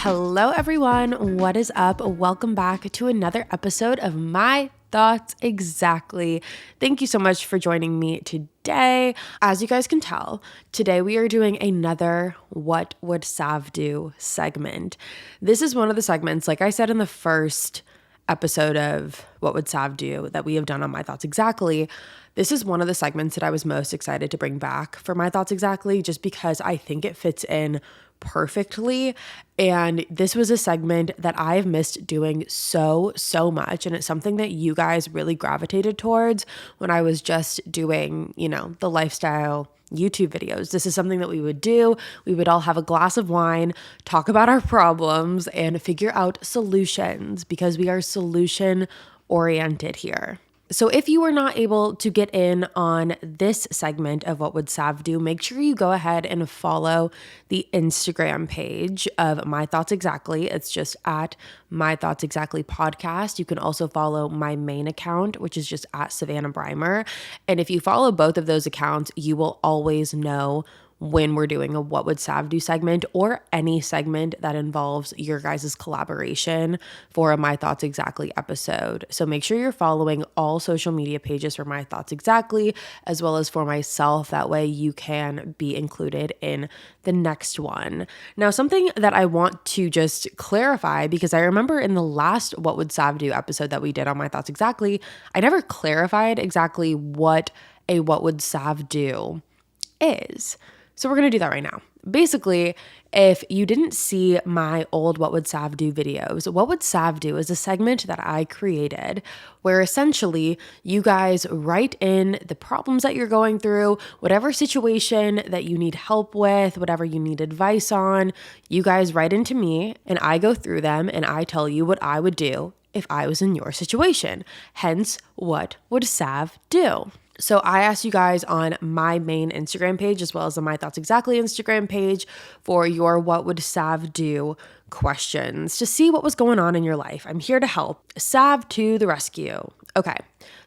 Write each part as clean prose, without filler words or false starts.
Hello, everyone. What is up? Welcome back to another episode of My Thoughts Exactly. Thank you so much for joining me today. As you guys can tell, today we are doing another What Would Sav Do segment. This is one of the segments, like I said in the first episode of What Would Sav Do that we have done on My Thoughts Exactly. This is one of the segments that I was most excited to bring back for My Thoughts Exactly, just because I think it fits in perfectly. And this was a segment that I've missed doing so much. And it's something that you guys really gravitated towards when I was just doing, the lifestyle YouTube videos. This is something that we would do. We would all have a glass of wine, talk about our problems, and figure out solutions because we are solution oriented here. So if you were not able to get in on this segment of What Would Sav Do, make sure you go ahead and follow the Instagram page of My Thoughts Exactly. It's just at My Thoughts Exactly podcast. You can also follow my main account, which is just at Savannah Brimer. And if you follow both of those accounts, you will always know when we're doing a What Would Sav Do segment or any segment that involves your guys' collaboration for a My Thoughts Exactly episode. So make sure you're following all social media pages for My Thoughts Exactly, as well as for myself. That way you can be included in the next one. Now, something that I want to just clarify, because I remember in the last What Would Sav Do episode that we did on My Thoughts Exactly, I never clarified exactly what a What Would Sav Do is. So we're going to do that right now. Basically, if you didn't see my old What Would Sav Do videos, What Would Sav Do is a segment that I created where essentially you guys write in the problems that you're going through, whatever situation that you need help with, whatever you need advice on, you guys write into me and I go through them and I tell you what I would do if I was in your situation. Hence, What Would Sav Do? So I asked you guys on my main Instagram page, as well as the My Thoughts Exactly Instagram page, for your What Would Sav Do questions to see what was going on in your life. I'm here to help. Sav to the rescue. Okay,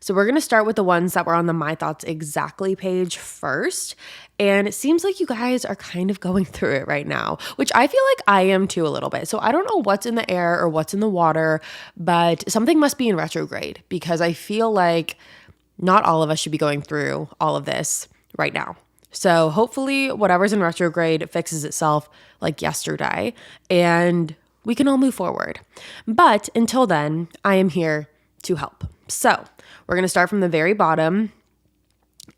so we're going to start with the ones that were on the My Thoughts Exactly page first. And it seems like you guys are kind of going through it right now, which I feel like I am too a little bit. So I don't know what's in the air or what's in the water, but something must be in retrograde because I feel like not all of us should be going through all of this right now. So hopefully whatever's in retrograde fixes itself like yesterday and we can all move forward. But until then, I am here to help. So we're going to start from the very bottom.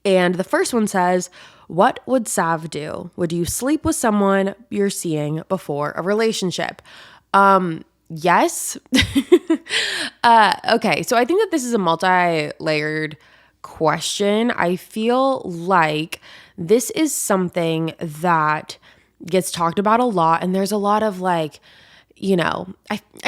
And the first one says, what would Sav do? Would you sleep with someone you're seeing before a relationship? Yes. Okay. So I think that this is a multi-layered question. I feel like this is something that gets talked about a lot. And there's a lot of I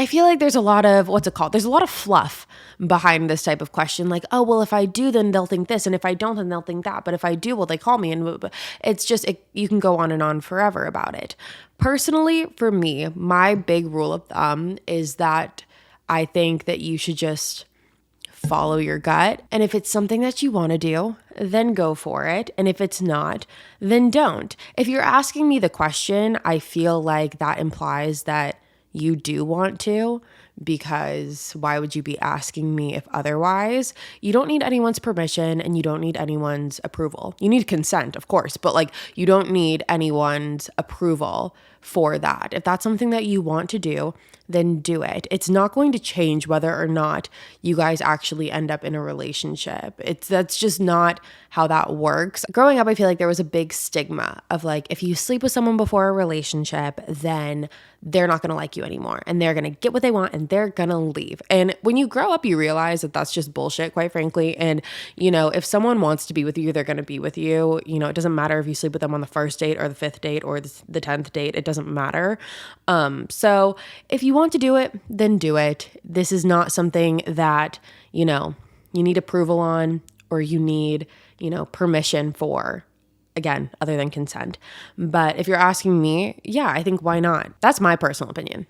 feel like there's a lot of, what's it called? There's a lot of fluff behind this type of question. Like, oh, well, if I do, then they'll think this. And if I don't, then they'll think that. But if I do, well, they call me. And it's just, you can go on and on forever about it. Personally, for me, my big rule of thumb is that I think that you should just follow your gut. And if it's something that you want to do, then go for it. And if it's not, then don't. If you're asking me the question, I feel like that implies that you do want to, because why would you be asking me if otherwise? You don't need anyone's permission and you don't need anyone's approval. You need consent, of course, but you don't need anyone's approval for that. If that's something that you want to do, then do it. It's not going to change whether or not you guys actually end up in a relationship. That's just not how that works. Growing up, I feel like there was a big stigma of if you sleep with someone before a relationship, then they're not going to like you anymore and they're going to get what they want and they're going to leave. And when you grow up, you realize that that's just bullshit, quite frankly. And, if someone wants to be with you, they're going to be with you. It doesn't matter if you sleep with them on the first date or the fifth date or the 10th date. It doesn't matter. So if you want to do it, then do it. This is not something that, you need approval on or you need, permission for. Again, other than consent. But if you're asking me, yeah, I think why not? That's my personal opinion.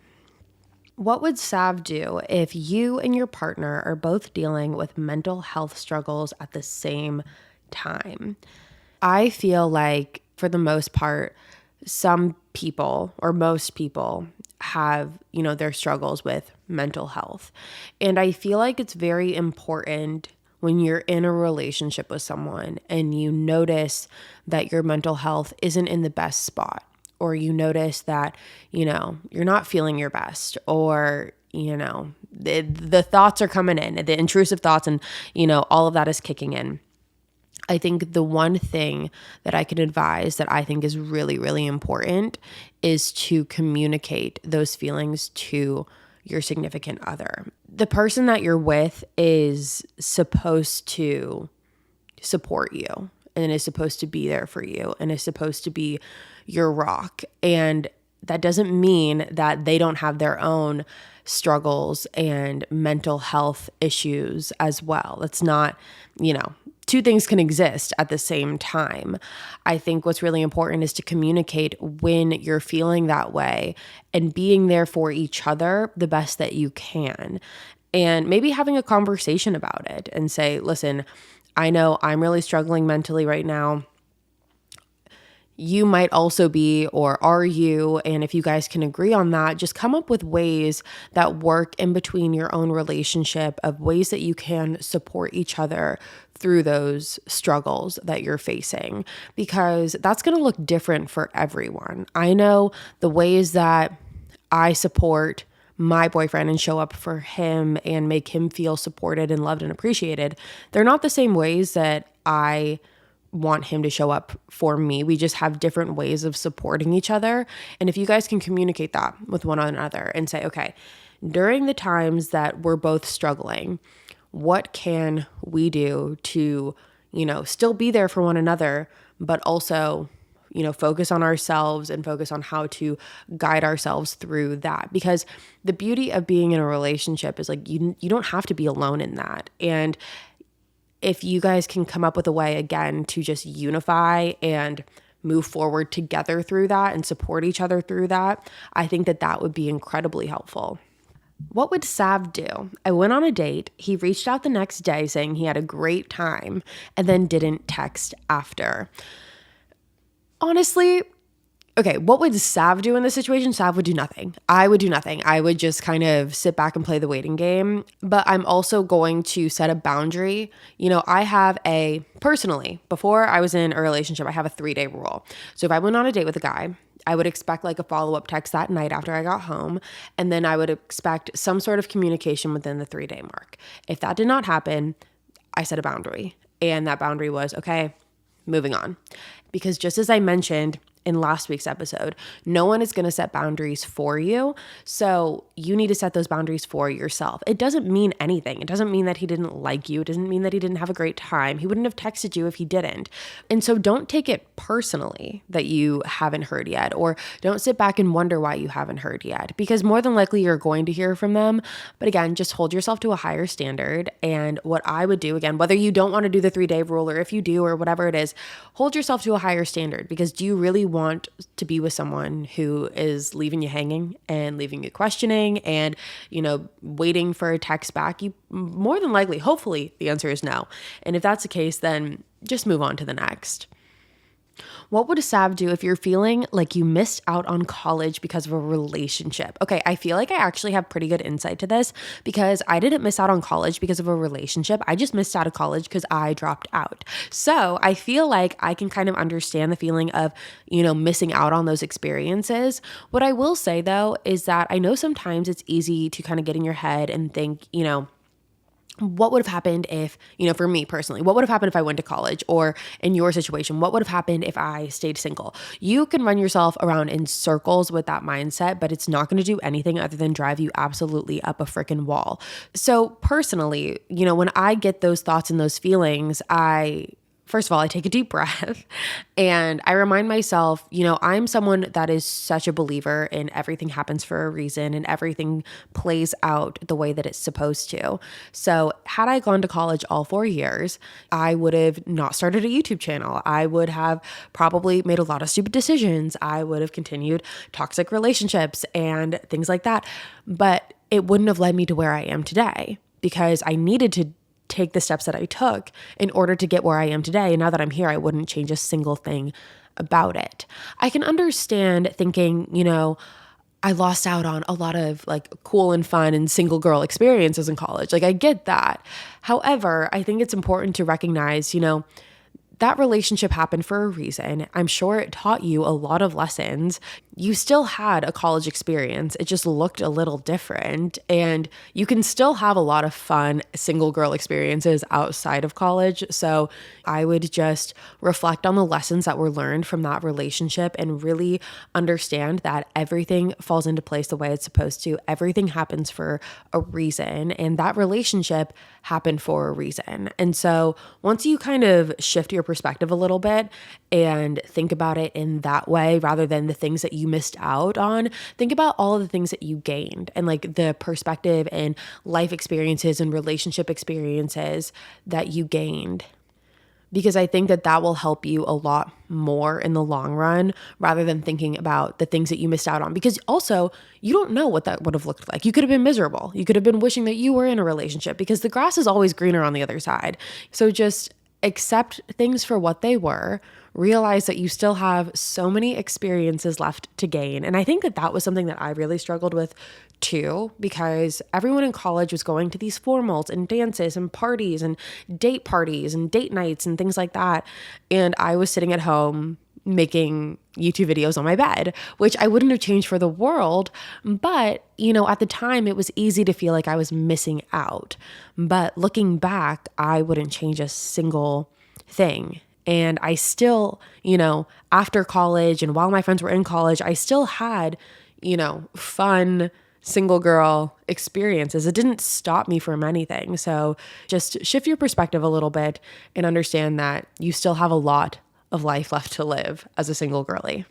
What would Sav do if you and your partner are both dealing with mental health struggles at the same time? I feel like for the most part, some people or most people have, their struggles with mental health. And I feel like it's very important when you're in a relationship with someone and you notice that your mental health isn't in the best spot, or you notice that, you're not feeling your best, or, the thoughts are coming in, the intrusive thoughts, and, all of that is kicking in. I think the one thing that I can advise that I think is really, really important is to communicate those feelings to your significant other. The person that you're with is supposed to support you and is supposed to be there for you and is supposed to be your rock. And that doesn't mean that they don't have their own struggles and mental health issues as well. It's not, two things can exist at the same time. I think what's really important is to communicate when you're feeling that way and being there for each other the best that you can. And maybe having a conversation about it and say, listen, I know I'm really struggling mentally right now. You might also be, or are you? And if you guys can agree on that, just come up with ways that work in between your own relationship, of ways that you can support each other through those struggles that you're facing, because that's going to look different for everyone. I know the ways that I support my boyfriend and show up for him and make him feel supported and loved and appreciated, they're not the same ways that I want him to show up for me. We just have different ways of supporting each other. And if you guys can communicate that with one another and say, okay, during the times that we're both struggling, what can we do to, still be there for one another, but also, focus on ourselves and focus on how to guide ourselves through that. Because the beauty of being in a relationship is like, you don't have to be alone in that. And if you guys can come up with a way, again, to just unify and move forward together through that and support each other through that, I think that that would be incredibly helpful. What would Sav do? I went on a date. He reached out the next day saying he had a great time and then didn't text after. Honestly, okay, what would Sav do in this situation? Sav would do nothing. I would do nothing. I would just kind of sit back and play the waiting game. But I'm also going to set a boundary. I have personally, before I was in a relationship, I have a 3-day rule. So if I went on a date with a guy, I would expect like a follow-up text that night after I got home. And then I would expect some sort of communication within the 3-day mark. If that did not happen, I set a boundary. And that boundary was, okay, moving on. Because just as I mentioned in last week's episode, no one is going to set boundaries for you. So you need to set those boundaries for yourself. It doesn't mean anything. It doesn't mean that he didn't like you. It doesn't mean that he didn't have a great time. He wouldn't have texted you if he didn't. And so don't take it personally that you haven't heard yet, or don't sit back and wonder why you haven't heard yet, because more than likely you're going to hear from them. But again, just hold yourself to a higher standard. And what I would do, again, whether you don't want to do the 3-day rule or if you do or whatever it is, hold yourself to a higher standard, because do you really want to be with someone who is leaving you hanging and leaving you questioning and, waiting for a text back? You more than likely, hopefully the answer is no. And if that's the case, then just move on to the next. What would a Sav do if you're feeling like you missed out on college because of a relationship? Okay, I feel like I actually have pretty good insight to this, because I didn't miss out on college because of a relationship. I just missed out of college because I dropped out. So I feel like I can kind of understand the feeling of, missing out on those experiences. What I will say though, is that I know sometimes it's easy to kind of get in your head and think, what would have happened if, for me personally, what would have happened if I went to college? Or in your situation, what would have happened if I stayed single? You can run yourself around in circles with that mindset, but it's not going to do anything other than drive you absolutely up a freaking wall. So personally, when I get those thoughts and those feelings, first of all, I take a deep breath and I remind myself, I'm someone that is such a believer in everything happens for a reason and everything plays out the way that it's supposed to. So had I gone to college all 4 years, I would have not started a YouTube channel. I would have probably made a lot of stupid decisions. I would have continued toxic relationships and things like that. But it wouldn't have led me to where I am today, because I needed to take the steps that I took in order to get where I am today. And now that I'm here, I wouldn't change a single thing about it. I can understand thinking, I lost out on a lot of like cool and fun and single girl experiences in college. Like I get that. However, I think it's important to recognize, that relationship happened for a reason. I'm sure it taught you a lot of lessons. You still had a college experience. It just looked a little different. And you can still have a lot of fun single girl experiences outside of college. So I would just reflect on the lessons that were learned from that relationship and really understand that everything falls into place the way it's supposed to. Everything happens for a reason. And that relationship happened for a reason. And so once you kind of shift your perspective a little bit and think about it in that way rather than the things that you missed out on, think about all of the things that you gained and like the perspective and life experiences and relationship experiences that you gained. Because I think that that will help you a lot more in the long run rather than thinking about the things that you missed out on. Because also, you don't know what that would have looked like. You could have been miserable. You could have been wishing that you were in a relationship because the grass is always greener on the other side. So just accept things for what they were, realize that you still have so many experiences left to gain. And I think that that was something that I really struggled with too, because everyone in college was going to these formals and dances and parties and date nights and things like that. And I was sitting at home making YouTube videos on my bed, which I wouldn't have changed for the world. But, at the time it was easy to feel like I was missing out. But looking back, I wouldn't change a single thing. And I still, after college and while my friends were in college, I still had, fun single girl experiences. It didn't stop me from anything. So just shift your perspective a little bit and understand that you still have a lot of life left to live as a single girly.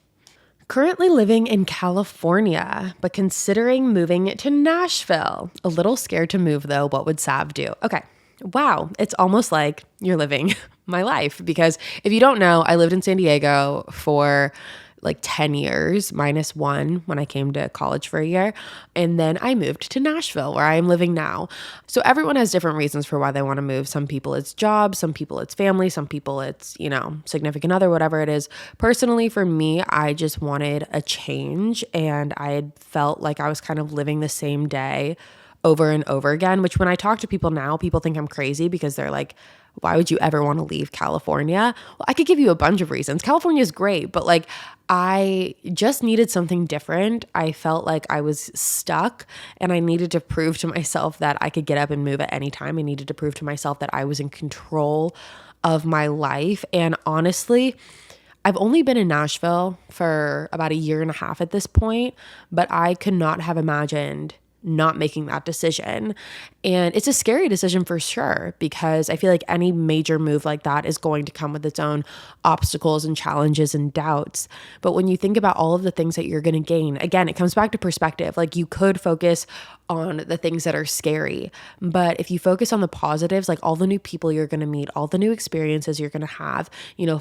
Currently living in California, but considering moving to Nashville. A little scared to move though. What would Sav do? Okay. Wow. It's almost like you're living my life because if you don't know, I lived in San Diego for like 10 years minus one when I came to college for a year. And then I moved to Nashville where I am living now. So everyone has different reasons for why they want to move. Some people it's job, some people it's family, some people it's, significant other, whatever it is. Personally, for me, I just wanted a change and I had felt like I was kind of living the same day over and over again, which when I talk to people now, people think I'm crazy because they're like, why would you ever want to leave California? Well, I could give you a bunch of reasons. California is great, but like I just needed something different. I felt like I was stuck and I needed to prove to myself that I could get up and move at any time. I needed to prove to myself that I was in control of my life. And honestly, I've only been in Nashville for about a year and a half at this point, but I could not have imagined not making that decision. And it's a scary decision for sure, because I feel like any major move like that is going to come with its own obstacles and challenges and doubts. But when you think about all of the things that you're going to gain, again, it comes back to perspective. Like you could focus on the things that are scary, but if you focus on the positives, like all the new people you're going to meet, all the new experiences you're going to have,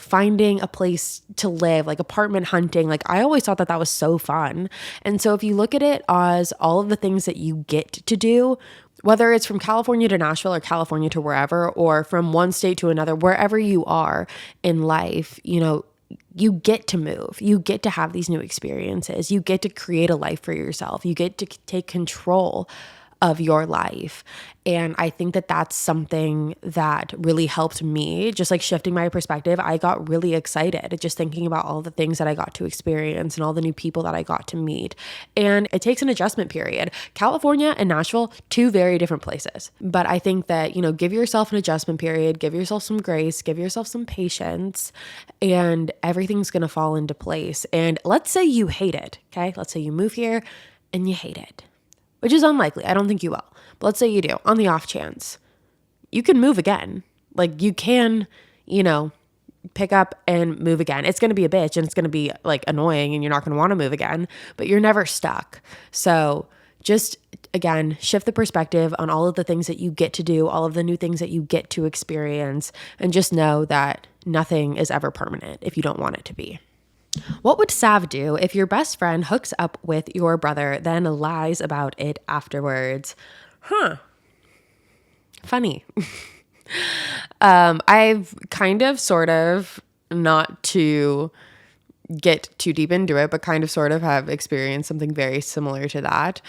finding a place to live, like apartment hunting, like I always thought that that was so fun. And so if you look at it as all of the things that you get to do, whether it's from California to Nashville or California to wherever, or from one state to another, wherever you are in life, you get to move. You get to have these new experiences. You get to create a life for yourself. You get to take control of your life. And I think that that's something that really helped me, just like shifting my perspective. I got really excited just thinking about all the things that I got to experience and all the new people that I got to meet. And it takes an adjustment period. California and Nashville, two very different places. But I think that, give yourself an adjustment period, give yourself some grace, give yourself some patience, and everything's going to fall into place. And let's say you hate it, okay? Let's say you move here and you hate it, which is unlikely. I don't think you will. But let's say you do. On the off chance, you can move again. Like you can, pick up and move again. It's going to be a bitch and it's going to be like annoying and you're not going to want to move again, but you're never stuck. So just again, shift the perspective on all of the things that you get to do, all of the new things that you get to experience, and just know that nothing is ever permanent if you don't want it to be. What would Sav do if your best friend hooks up with your brother, then lies about it afterwards? Funny. I've kind of, sort of, not to get too deep into it, but kind of sort of have experienced something very similar to that.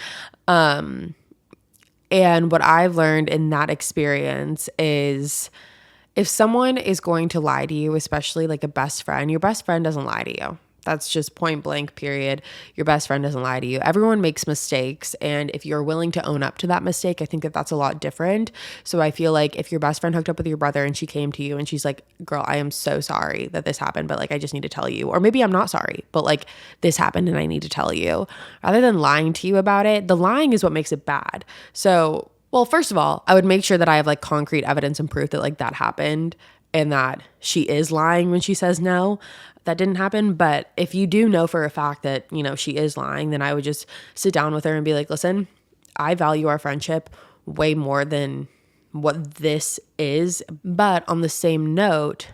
And what I've learned in that experience is if someone is going to lie to you, especially like a best friend, your best friend doesn't lie to you. That's just point blank, period. Your best friend doesn't lie to you. Everyone makes mistakes. And if you're willing to own up to that mistake, I think that that's a lot different. So I feel like if your best friend hooked up with your brother and she came to you and she's like, girl, I am so sorry that this happened, but like, I just need to tell you. Or maybe I'm not sorry, but like this happened and I need to tell you. Rather than lying to you about it, the lying is what makes it bad. So, well, first of all, I would make sure that I have like concrete evidence and proof that like that happened and that she is lying when she says no, that didn't happen. But if you do know for a fact that, you know, she is lying, then I would just sit down with her and be like, listen, I value our friendship way more than what this is. But on the same note,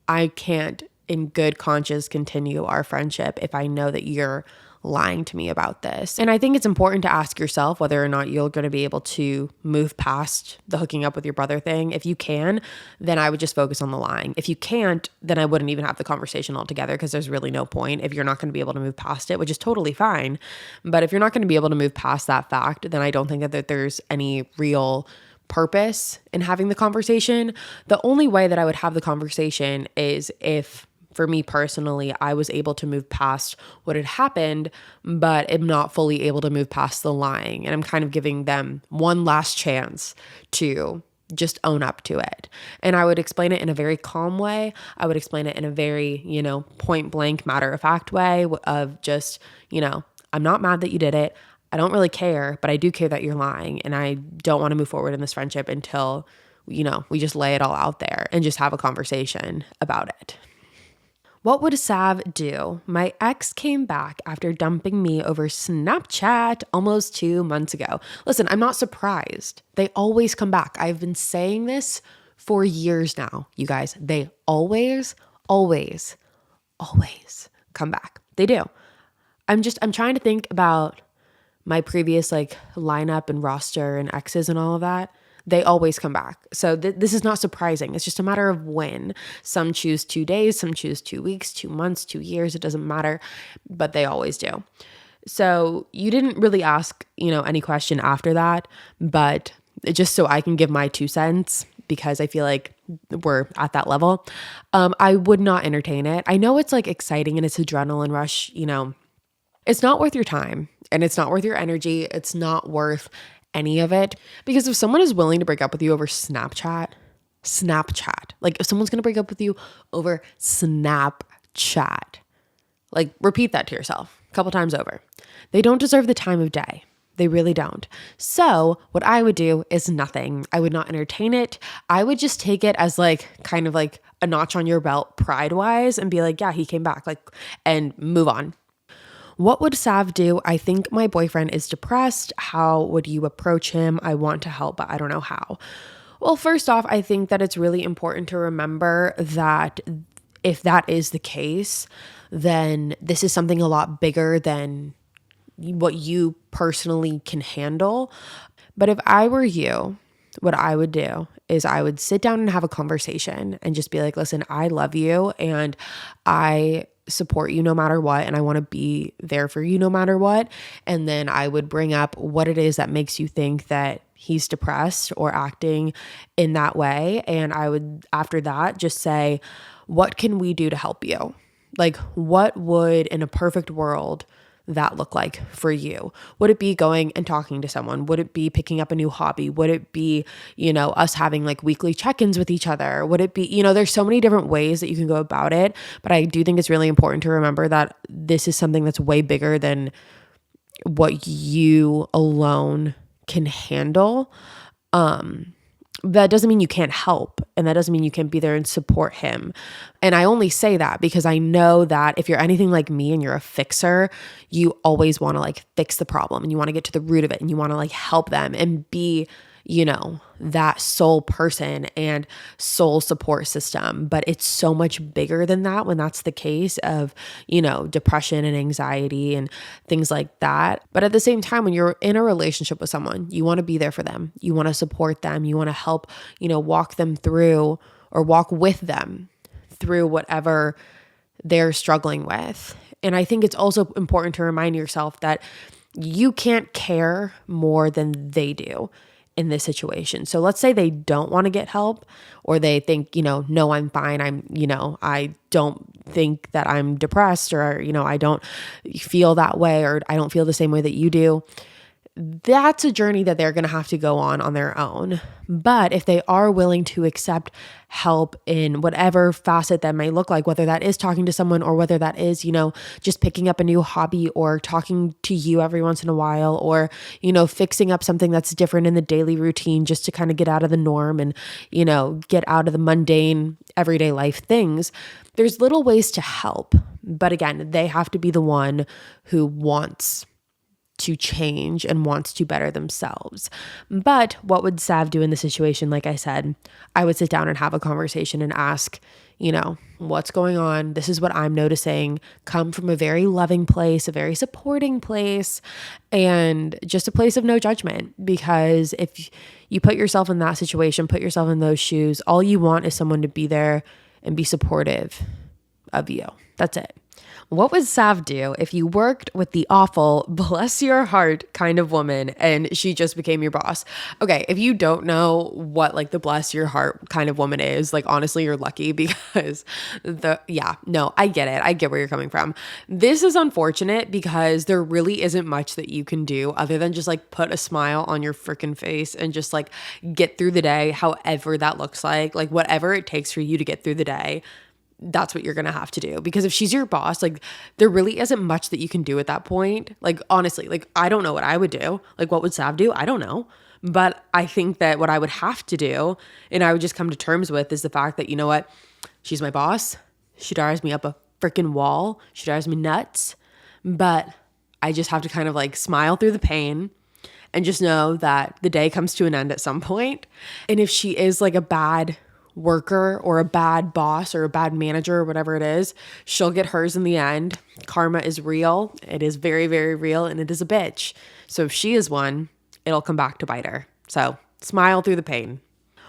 I can't in good conscience continue our friendship if I know that you're lying to me about this. And I think it's important to ask yourself whether or not you're going to be able to move past the hooking up with your brother thing. If you can, then I would just focus on the lying. If you can't, then I wouldn't even have the conversation altogether because there's really no point if you're not going to be able to move past it, which is totally fine. But if you're not going to be able to move past that fact, then I don't think that there's any real purpose in having the conversation. The only way that I would have the conversation is if, for me personally, I was able to move past what had happened, but am not fully able to move past the lying. And I'm kind of giving them one last chance to just own up to it. And I would explain it in a very calm way. I would explain it in a very, you know, point blank, matter of fact way of just, you know, I'm not mad that you did it. I don't really care, but I do care that you're lying. And I don't want to move forward in this friendship until, you know, we just lay it all out there and just have a conversation about it. What would Sav do? My ex came back after dumping me over Snapchat almost 2 months ago. Listen, I'm not surprised. They always come back. I've been saying this for years now, you guys. They always come back. They do. I'm trying to think about my previous like lineup and roster and exes and all of that. They always come back. So this is not surprising. It's just a matter of when. Some choose 2 days, some choose 2 weeks, 2 months, 2 years. It doesn't matter, but they always do. So you didn't really ask, you know, any question after that, but just so I can give my 2 cents because I feel like we're at that level. I would not entertain it. I know it's like exciting and it's adrenaline rush, you know. It's not worth your time and it's not worth your energy. It's not worth any of it, because if someone is willing to break up with you over Snapchat, like if someone's going to break up with you over Snapchat, like repeat that to yourself a couple times over. They don't deserve the time of day. They really don't. So what I would do is nothing. I would not entertain it. I would just take it as like kind of like a notch on your belt pride wise and be like, yeah, he came back, like, and move on. What would Sav do? I think my boyfriend is depressed. How would you approach him? I want to help, but I don't know how. Well, first off, I think that it's really important to remember that if that is the case, then this is something a lot bigger than what you personally can handle. But if I were you, what I would do is I would sit down and have a conversation and just be like, listen, I love you and I support you no matter what, and I want to be there for you no matter what. And then I would bring up what it is that makes you think that he's depressed or acting in that way. And I would, after that, just say, what can we do to help you? Like, what would in a perfect world that look like for you? Would it be going and talking to someone? Would it be picking up a new hobby? Would it be, you know, us having like weekly check-ins with each other? Would it be, you know, there's so many different ways that you can go about it, but I do think it's really important to remember that this is something that's way bigger than what you alone can handle. That doesn't mean you can't help, and that doesn't mean you can't be there and support him. And I only say that because I know that if you're anything like me and you're a fixer, you always want to like fix the problem and you want to get to the root of it and you want to like help them and be, you know, that sole person and sole support system. But it's so much bigger than that when that's the case of, you know, depression and anxiety and things like that. But at the same time, when you're in a relationship with someone, you want to be there for them. You want to support them. You want to help, you know, walk them through or walk with them through whatever they're struggling with. And I think it's also important to remind yourself that you can't care more than they do in this situation. So let's say they don't want to get help, or they think, no, I'm fine. I don't think that I'm depressed, or, I don't feel that way, or I don't feel the same way that you do. That's a journey that they're going to have to go on their own. But if they are willing to accept help in whatever facet that may look like, whether that is talking to someone, or whether that is, just picking up a new hobby, or talking to you every once in a while, or, fixing up something that's different in the daily routine just to kind of get out of the norm and, get out of the mundane everyday life things, there's little ways to help. But again, they have to be the one who wants to change and wants to better themselves. But what would Sav do in the situation? Like I said, I would sit down and have a conversation and ask, what's going on? This is what I'm noticing. Come from a very loving place, a very supporting place, and just a place of no judgment. Because if you put yourself in that situation, put yourself in those shoes, all you want is someone to be there and be supportive of you. That's it. What would Sav do if you worked with the awful, bless your heart kind of woman and she just became your boss? Okay, if you don't know what like the bless your heart kind of woman is, like honestly, you're lucky because I get it. I get where you're coming from. This is unfortunate because there really isn't much that you can do other than just like put a smile on your freaking face and just like get through the day, however that looks like whatever it takes for you to get through the day. That's what you're going to have to do, because if she's your boss, like there really isn't much that you can do at that point. Like, honestly, like, I don't know what I would do. Like, what would Sav do? I don't know. But I think that what I would have to do, and I would just come to terms with, is the fact that, you know what? She's my boss. She drives me up a freaking wall. She drives me nuts. But I just have to kind of like smile through the pain and just know that the day comes to an end at some point. And if she is like a bad worker or a bad boss or a bad manager or whatever it is, she'll get hers in the end. Karma is real. It is very, very real, and it is a bitch. So if she is one, it'll come back to bite her. So smile through the pain.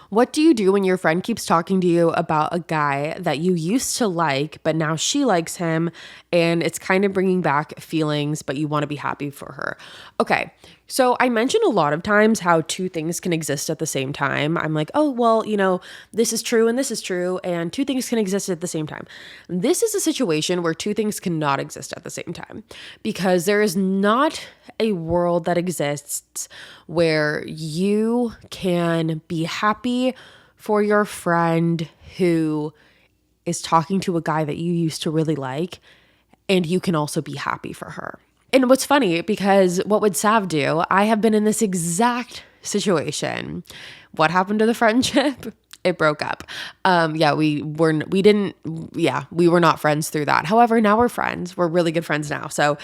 What do you do when your friend keeps talking to you about a guy that you used to like, but now she likes him and it's kind of bringing back feelings, but you want to be happy for her? Okay, so I mentioned a lot of times how two things can exist at the same time. I'm like, oh, well, this is true and this is true, and two things can exist at the same time. This is a situation where two things cannot exist at the same time, because there is not a world that exists where you can be happy for your friend who is talking to a guy that you used to really like, and you can also be happy for her. And what's funny, because what would Sav do? I have been in this exact situation. What happened to the friendship? It broke up. We were not friends through that. However, now we're friends. We're really good friends now. So,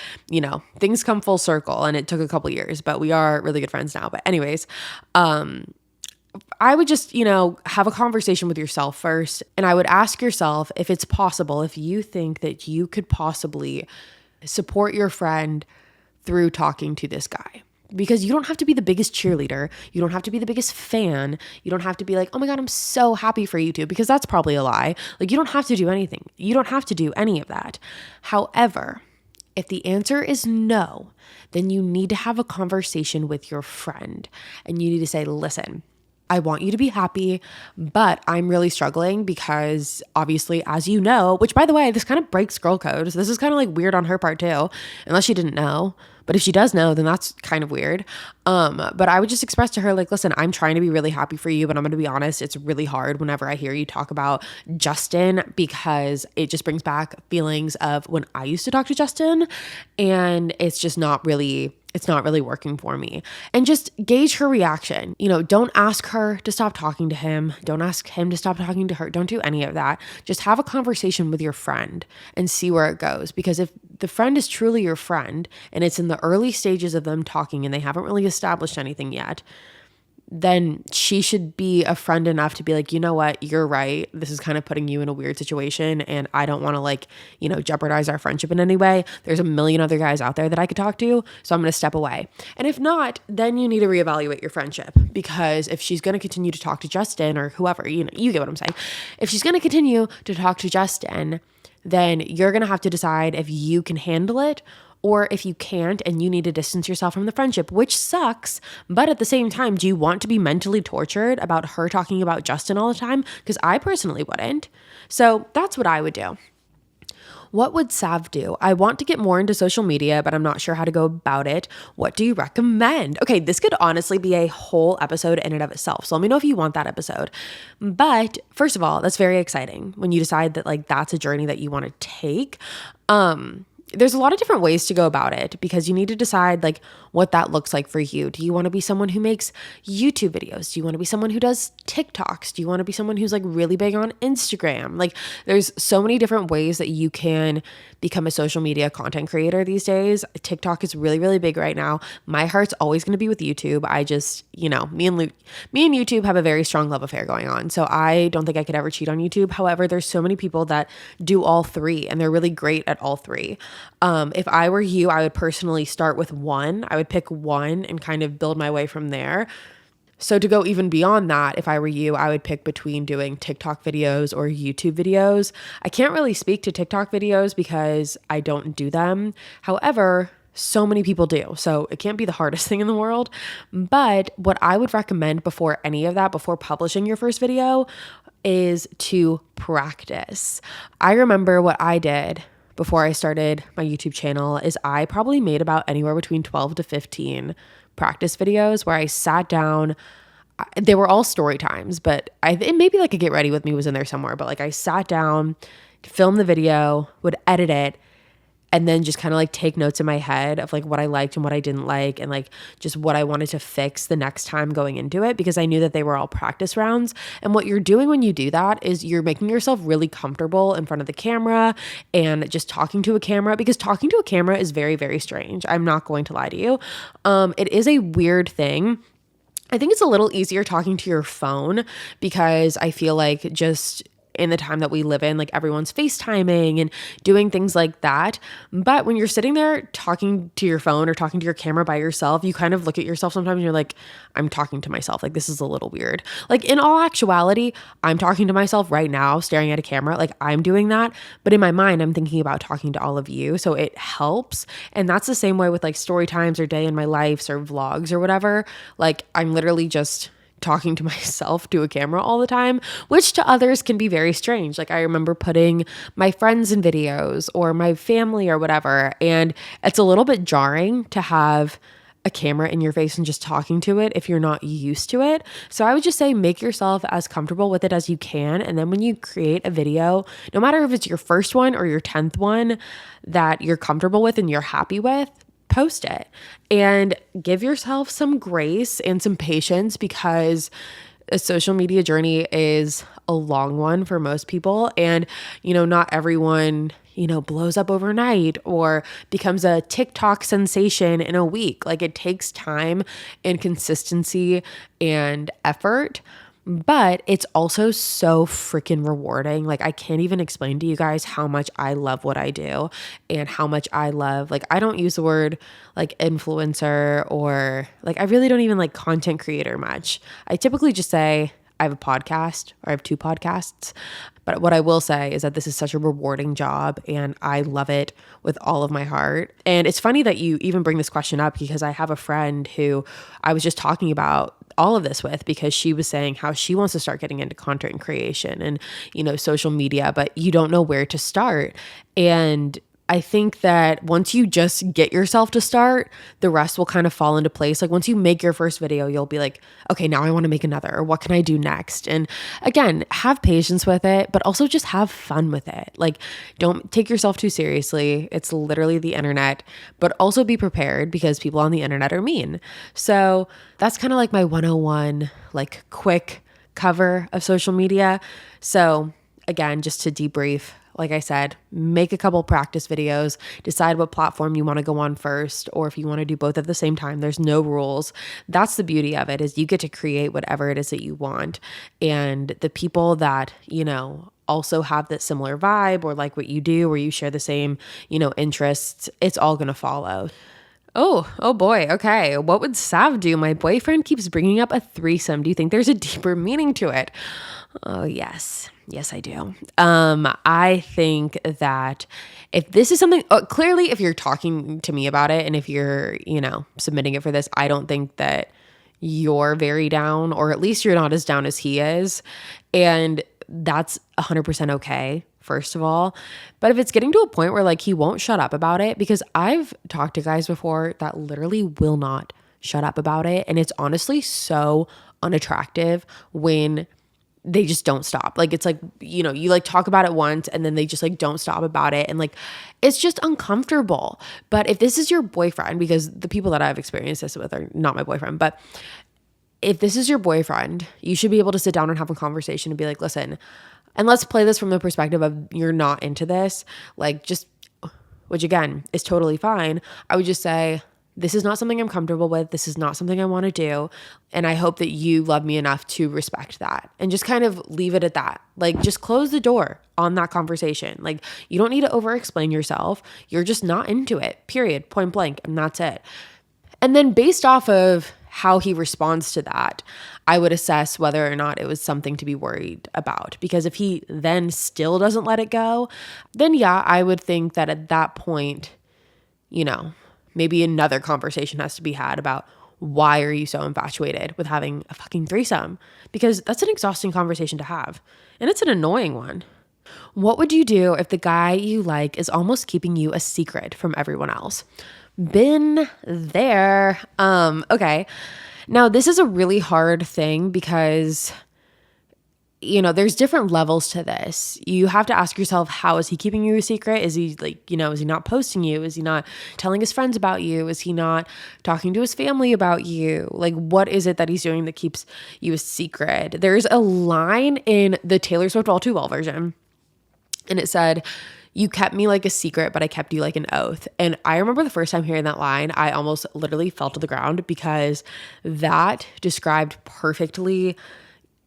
things come full circle, and it took a couple years, but we are really good friends now. But anyways, I would just, have a conversation with yourself first. And I would ask yourself if it's possible, if you think that you could possibly support your friend through talking to this guy. Because you don't have to be the biggest cheerleader. You don't have to be the biggest fan. You don't have to be like, oh my God, I'm so happy for you two, because that's probably a lie. Like, you don't have to do anything. You don't have to do any of that. However, if the answer is no, then you need to have a conversation with your friend, and you need to say, listen, I want you to be happy, but I'm really struggling because obviously, as you know, which by the way, this kind of breaks girl code. So this is kind of like weird on her part too, unless she didn't know. But if she does know, then that's kind of weird. But I would just express to her, like, listen, I'm trying to be really happy for you, but I'm going to be honest, it's really hard whenever I hear you talk about Justin, because it just brings back feelings of when I used to talk to Justin, and it's just not really working for me. And just gauge her reaction. Don't ask her to stop talking to him. Don't ask him to stop talking to her. Don't do any of that. Just have a conversation with your friend and see where it goes. Because if the friend is truly your friend and it's in the early stages of them talking and they haven't really established anything yet, then she should be a friend enough to be like, you know what, you're right. This is kind of putting you in a weird situation, and I don't want to jeopardize our friendship in any way. There's a million other guys out there that I could talk to, so I'm going to step away. And if not, then you need to reevaluate your friendship, because if she's going to continue to talk to Justin or whoever, you get what I'm saying. If she's going to continue to talk to Justin, then you're going to have to decide if you can handle it or if you can't and you need to distance yourself from the friendship, which sucks. But at the same time, do you want to be mentally tortured about her talking about Justin all the time? Because I personally wouldn't. So that's what I would do. What would Sav do? I want to get more into social media, but I'm not sure how to go about it. What do you recommend? Okay, this could honestly be a whole episode in and of itself. So let me know if you want that episode. But first of all, that's very exciting when you decide that like that's a journey that you want to take. There's a lot of different ways to go about it because you need to decide like what that looks like for you. Do you want to be someone who makes YouTube videos? Do you want to be someone who does TikToks? Do you want to be someone who's like really big on Instagram? Like there's so many different ways that you can become a social media content creator these days. TikTok is really, really big right now. My heart's always going to be with YouTube. I just, me and YouTube have a very strong love affair going on. So I don't think I could ever cheat on YouTube. However, there's so many people that do all three and they're really great at all three. If I were you, I would personally start with one. I would pick one and kind of build my way from there. So to go even beyond that, if I were you, I would pick between doing TikTok videos or YouTube videos. I can't really speak to TikTok videos because I don't do them. However, so many people do. So it can't be the hardest thing in the world. But what I would recommend before any of that, before publishing your first video, is to practice. I remember what I did before I started my YouTube channel is I probably made about anywhere between 12 to 15 practice videos where I sat down. They were all story times, but maybe like a get ready with me was in there somewhere, but like I sat down, filmed the video, would edit it, and then just kind of like take notes in my head of like what I liked and what I didn't like and like just what I wanted to fix the next time going into it because I knew that they were all practice rounds. And what you're doing when you do that is you're making yourself really comfortable in front of the camera and just talking to a camera because talking to a camera is very, very strange. I'm not going to lie to you. It is a weird thing. I think it's a little easier talking to your phone because I feel like just in the time that we live in, like everyone's FaceTiming and doing things like that. But when you're sitting there talking to your phone or talking to your camera by yourself, you kind of look at yourself sometimes and you're like, I'm talking to myself. Like, this is a little weird. Like in all actuality, I'm talking to myself right now, staring at a camera. Like I'm doing that. But in my mind, I'm thinking about talking to all of you. So it helps. And that's the same way with like story times or day in my lives or vlogs or whatever. Like I'm literally just talking to myself to a camera all the time, which to others can be very strange. Like I remember putting my friends in videos or my family or whatever, and it's a little bit jarring to have a camera in your face and just talking to it if you're not used to it. So I would just say make yourself as comfortable with it as you can. And then when you create a video, no matter if it's your first one or your 10th one that you're comfortable with and you're happy with, post it and give yourself some grace and some patience because a social media journey is a long one for most people. And, not everyone, blows up overnight or becomes a TikTok sensation in a week. Like it takes time and consistency and effort. But it's also so freaking rewarding. Like I can't even explain to you guys how much I love what I do and how much I love, like I don't use the word like influencer or like I really don't even like content creator much. I typically just say I have a podcast or I have 2 podcasts. But what I will say is that this is such a rewarding job and I love it with all of my heart. And it's funny that you even bring this question up because I have a friend who I was just talking about all of this with because she was saying how she wants to start getting into content creation and, social media, but you don't know where to start. And I think that once you just get yourself to start, the rest will kind of fall into place. Like once you make your first video, you'll be like, okay, now I want to make another, or what can I do next? And again, have patience with it, but also just have fun with it. Like don't take yourself too seriously. It's literally the internet, but also be prepared because people on the internet are mean. So that's kind of like my 101, like quick cover of social media. So again, just to debrief, like I said, make a couple practice videos, decide what platform you want to go on first, or if you want to do both at the same time, there's no rules. That's the beauty of it is you get to create whatever it is that you want. And the people that, also have that similar vibe or like what you do, or you share the same, interests, it's all going to follow. Oh boy. Okay. What would Sav do? My boyfriend keeps bringing up a threesome. Do you think there's a deeper meaning to it? Oh, yes. Yes, I do. I think that if this is something, clearly, if you're talking to me about it and if you're, submitting it for this, I don't think that you're very down, or at least you're not as down as he is. And that's 100% okay, first of all. But if it's getting to a point where like he won't shut up about it, because I've talked to guys before that literally will not shut up about it. And it's honestly so unattractive when they just don't stop. Like, it's like, you like talk about it once and then they just like don't stop about it. And like, it's just uncomfortable. But if this is your boyfriend, because the people that I've experienced this with are not my boyfriend, but if this is your boyfriend, you should be able to sit down and have a conversation and be like, listen, and let's play this from the perspective of you're not into this, like just, which again is totally fine. I would just say, this is not something I'm comfortable with. This is not something I want to do. And I hope that you love me enough to respect that, and just kind of leave it at that. Like, just close the door on that conversation. Like, you don't need to over explain yourself. You're just not into it, period, point blank. And that's it. And then based off of how he responds to that, I would assess whether or not it was something to be worried about. Because if he then still doesn't let it go, then yeah, I would think that at that point, maybe another conversation has to be had about why are you so infatuated with having a fucking threesome? Because that's an exhausting conversation to have. And it's an annoying one. What would you do if the guy you like is almost keeping you a secret from everyone else? Been there. Okay. Now, this is a really hard thing because, there's different levels to this. You have to ask yourself, how is he keeping you a secret? Is he like, is he not posting you? Is he not telling his friends about you? Is he not talking to his family about you? Like, what is it that he's doing that keeps you a secret? There's a line in the Taylor Swift All Too Well version, and it said, "You kept me like a secret, but I kept you like an oath." And I remember the first time hearing that line, I almost literally fell to the ground, because that described perfectly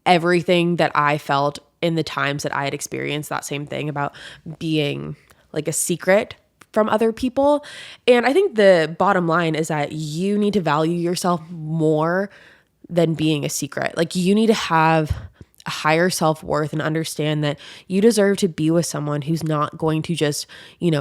everything that I felt in the times that I had experienced that same thing about being like a secret from other people. And I think the bottom line is that you need to value yourself more than being a secret. Like, you need to have a higher self-worth and understand that you deserve to be with someone who's not going to just,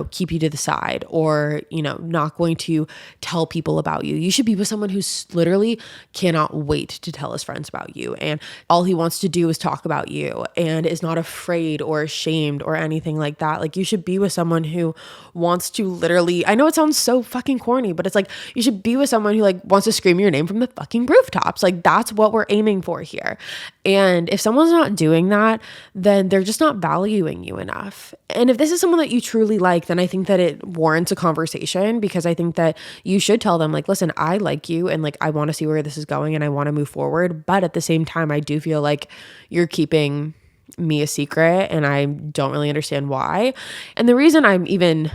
keep you to the side, or, not going to tell people about you. You should be with someone who's literally cannot wait to tell his friends about you. And all he wants to do is talk about you and is not afraid or ashamed or anything like that. Like, you should be with someone who wants to literally, I know it sounds so fucking corny, but it's like, you should be with someone who like wants to scream your name from the fucking rooftops. Like, that's what we're aiming for here. And if someone's not doing that, then they're just not valuing you enough. And if this is someone that you truly like, then I think that it warrants a conversation, because I think that you should tell them like, listen, I like you and like I want to see where this is going and I want to move forward. But at the same time, I do feel like you're keeping me a secret and I don't really understand why. And the reason I'm even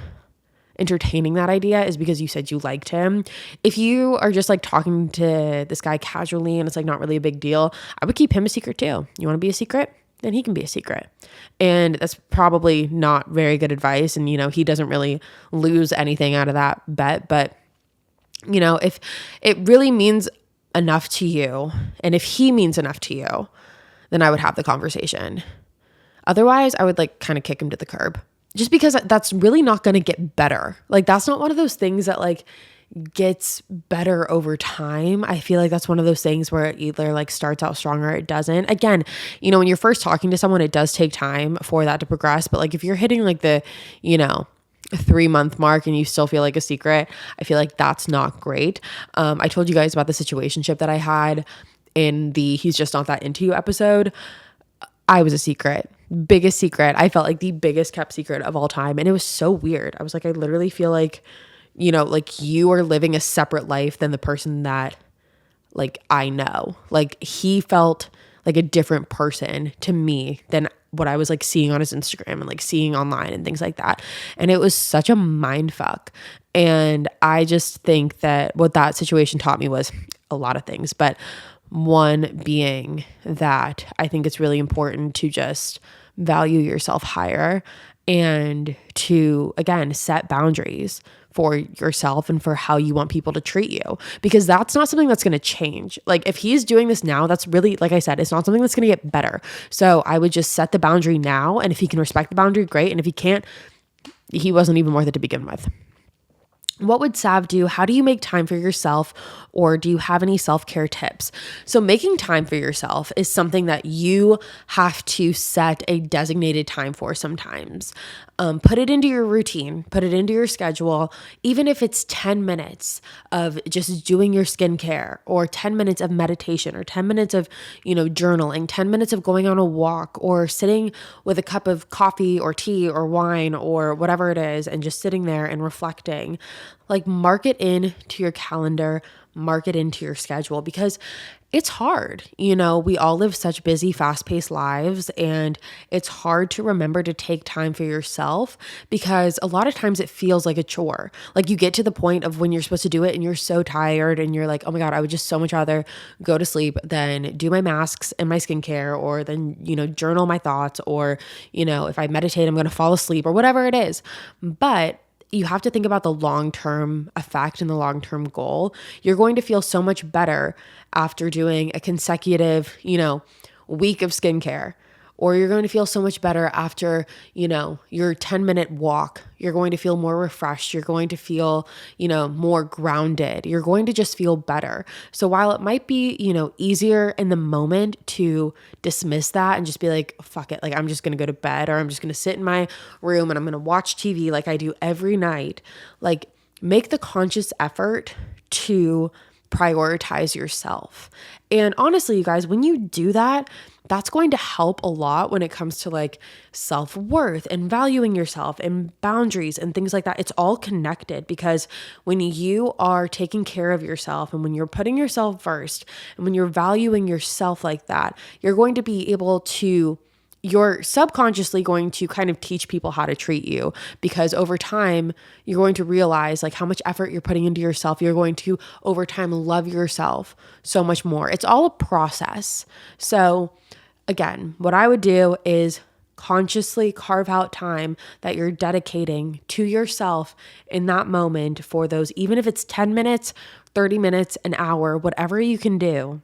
entertaining that idea is because you said you liked him. If you are just like talking to this guy casually and it's like not really a big deal, I would keep him a secret too. You want to be a secret? Then he can be a secret. And that's probably not very good advice. And, he doesn't really lose anything out of that bet. But, if it really means enough to you, and if he means enough to you, then I would have the conversation. Otherwise, I would like kind of kick him to the curb. Just because that's really not going to get better. Like, that's not one of those things that like gets better over time. I feel like that's one of those things where it either like starts out strong or it doesn't. Again, when you're first talking to someone, it does take time for that to progress. But like, if you're hitting like the, 3-month mark and you still feel like a secret, I feel like that's not great. I told you guys about the situationship that I had in the He's Just Not That Into You episode. I was a secret. Biggest secret. I felt like the biggest kept secret of all time. And it was so weird. I was like, I literally feel like, like you are living a separate life than the person that like I know. Like, he felt like a different person to me than what I was like seeing on his Instagram and like seeing online and things like that. And it was such a mind fuck. And I just think that what that situation taught me was a lot of things, but one being that I think it's really important to just value yourself higher and to, again, set boundaries for yourself and for how you want people to treat you, because that's not something that's going to change. Like if he's doing this now, that's really, like I said, it's not something that's going to get better. So I would just set the boundary now. And if he can respect the boundary, great. And if he can't, he wasn't even worth it to begin with. What would Sav do? How do you make time for yourself? Or do you have any self-care tips? So making time for yourself is something that you have to set a designated time for sometimes. Put it into your routine, put it into your schedule, even if it's 10 minutes of just doing your skincare, or 10 minutes of meditation, or 10 minutes of, journaling, 10 minutes of going on a walk, or sitting with a cup of coffee or tea or wine or whatever it is, and just sitting there and reflecting. Like mark it in to your calendar, mark it into your schedule, because it's hard. We all live such busy, fast-paced lives, and it's hard to remember to take time for yourself, because a lot of times it feels like a chore. Like you get to the point of when you're supposed to do it and you're so tired and you're like, oh my God, I would just so much rather go to sleep than do my masks and my skincare, or then, journal my thoughts, or, if I meditate, I'm going to fall asleep, or whatever it is. But you have to think about the long-term effect and the long-term goal. You're going to feel so much better after doing a consecutive, week of skincare, or you're going to feel so much better after, your 10-minute walk. You're going to feel more refreshed. You're going to feel, more grounded. You're going to just feel better. So while it might be, easier in the moment to dismiss that and just be like, fuck it, like I'm just going to go to bed, or I'm just going to sit in my room and I'm going to watch TV like I do every night, like make the conscious effort to prioritize yourself. And honestly, you guys, when you do that, that's going to help a lot when it comes to like self-worth and valuing yourself and boundaries and things like that. It's all connected, because when you are taking care of yourself and when you're putting yourself first and when you're valuing yourself like that, you're subconsciously going to kind of teach people how to treat you, because over time, you're going to realize like how much effort you're putting into yourself. You're going to, over time, love yourself so much more. It's all a process. So again, what I would do is consciously carve out time that you're dedicating to yourself in that moment for those, even if it's 10 minutes, 30 minutes, an hour, whatever you can do,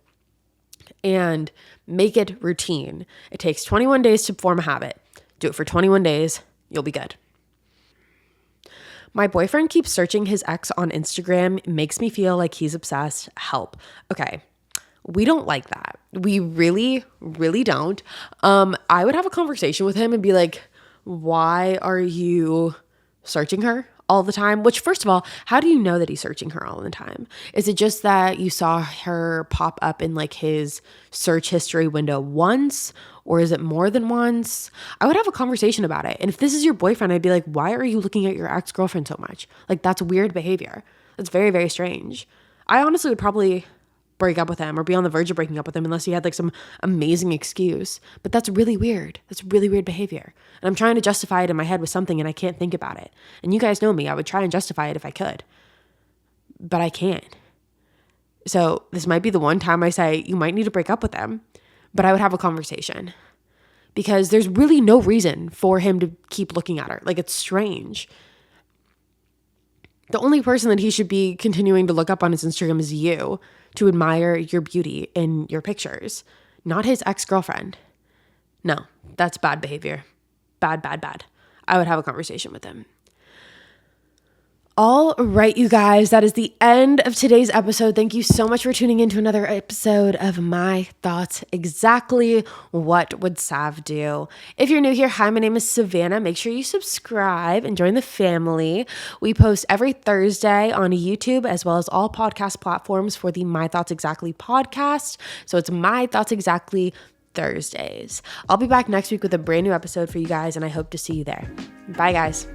and make it routine. It takes 21 days to form a habit. Do it for 21 days. You'll be good. My boyfriend keeps searching his ex on Instagram. It makes me feel like he's obsessed. Help. Okay. We don't like that. We really, really don't. I would have a conversation with him and be like, why are you searching her all the time? Which, first of all, how do you know that he's searching her all the time? Is it just that you saw her pop up in like his search history window once, or is it more than once? I would have a conversation about it. And if this is your boyfriend, I'd be like, why are you looking at your ex-girlfriend so much? Like, that's weird behavior. That's very, very strange. I honestly would probably break up with him or be on the verge of breaking up with him unless he had like some amazing excuse. But that's really weird. That's really weird behavior. And I'm trying to justify it in my head with something and I can't think about it. And you guys know me. I would try and justify it if I could. But I can't. So this might be the one time I say you might need to break up with him. But I would have a conversation. Because there's really no reason for him to keep looking at her. Like, it's strange. The only person that he should be continuing to look up on his Instagram is you, to admire your beauty in your pictures, not his ex-girlfriend. No, that's bad behavior. Bad, bad, bad. I would have a conversation with him. All right, you guys, that is the end of today's episode. Thank you so much for tuning in to another episode of My Thoughts Exactly. What would Sav do? If you're new here, hi, my name is Savannah. Make sure you subscribe and join the family. We post every Thursday on YouTube as well as all podcast platforms for the My Thoughts Exactly podcast. So it's My Thoughts Exactly Thursdays. I'll be back next week with a brand new episode for you guys, and I hope to see you there. Bye, guys.